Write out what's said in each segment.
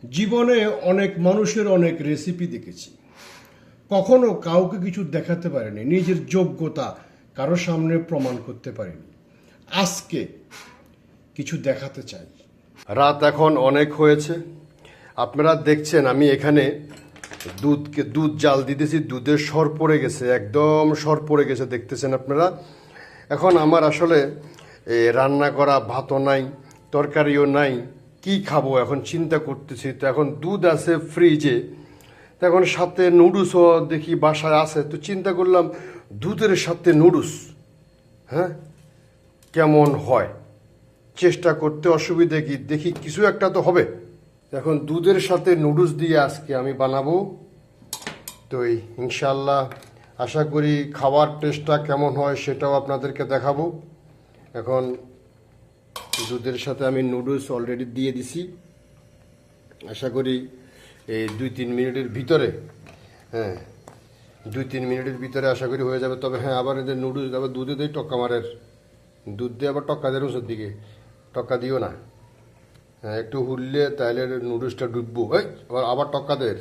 জীবনে অনেক মানুষের অনেক রেসিপি দেখেছি, কখনো কাউকে কিছু দেখাতে পারেনি, নিজের যোগ্যতা কারো সামনে প্রমাণ করতে পারেনি। আজকে কিছু দেখাতে চাই। রাত এখন অনেক হয়েছে, আপনারা দেখছেন আমি এখানে দুধ জাল দিতেছি। দুধের সর পড়ে গেছে, একদম সর পড়ে গেছে, দেখতেছেন আপনারা। এখন আমার আসলে রান্না করা ভাতও নাই, তরকারিও নাই, কি খাবো এখন চিন্তা করতেছি। তো এখন দুধ আছে ফ্রিজে, তো এখন সাথে নুডলসও দেখি বাসায় আছে, তো চিন্তা করলাম দুধের সাথে নুডলস, হ্যাঁ কেমন হয়, চেষ্টা করতে অসুবিধে কি, দেখি কিছু একটা তো হবে। এখন দুধের সাথে নুডলস দিয়ে আজকে আমি বানাবো। তো ইনশাল্লাহ আশা করি খাওয়ার টেস্টটা কেমন হয় সেটাও আপনাদেরকে দেখাবো। এখন দুধের সাথে আমি নুডলস অলরেডি দিয়ে দিছি, আশা করি এই 2-3 মিনিটের ভিতরে, হ্যাঁ 2-3 মিনিটের ভিতরে আশা করি হয়ে যাবে। তবে হ্যাঁ, আবার এদের নুডলস আবার দুধে দেয় টক্কা মারের, দুধ দিয়ে আবার টক্কা দেয় ওষুধ দিকে, টক্কা দিও না, হ্যাঁ একটু হুললে তাহলে নুডলসটা ডুববো, আবার টক্কা দেয়।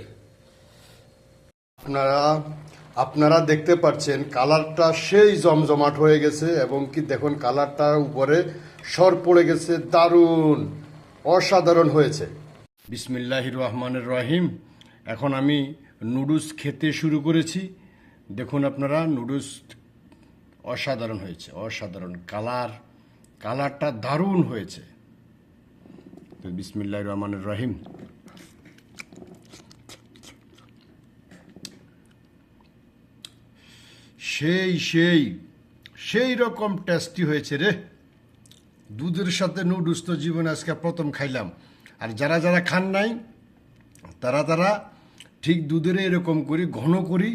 আপনারা দেখতে পাচ্ছেন কালারটা সেই জমজমাট হয়ে গেছে, এবং কি দেখুন কালারটার উপরে সর পড়ে গেছে, দারুণ অসাধারণ হয়েছে। বিসমিল্লাহির রহমানির রহিম। এখন আমি নুডলস খেতে শুরু করেছি। দেখুন আপনারা, নুডলস অসাধারণ হয়েছে, অসাধারণ কালারটা দারুণ হয়েছে। তো বিসমিল্লাহির রহমানির রহিম। সেই রকম টেস্টি হয়েছে রে। দুধের সাথে নুডলস তো জীবনে আজকে প্রথম খাইলাম। আর যারা খান নাই তারা ঠিক দুধের এরকম করি ঘন করি,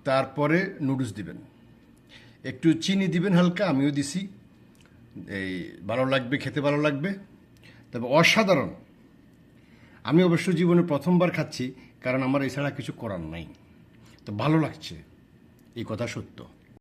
তারপরে নুডলস দিবেন, একটু চিনি দিবেন হালকা, আমিও দিছি, এই ভালো লাগবে, খেতে ভালো লাগবে। তবে অসাধারণ। আমি অবশ্য জীবনে প্রথমবার খাচ্ছি, কারণ আমার এছাড়া কিছু করার নাই। তো ভালো লাগছে, এই কথা সত্য।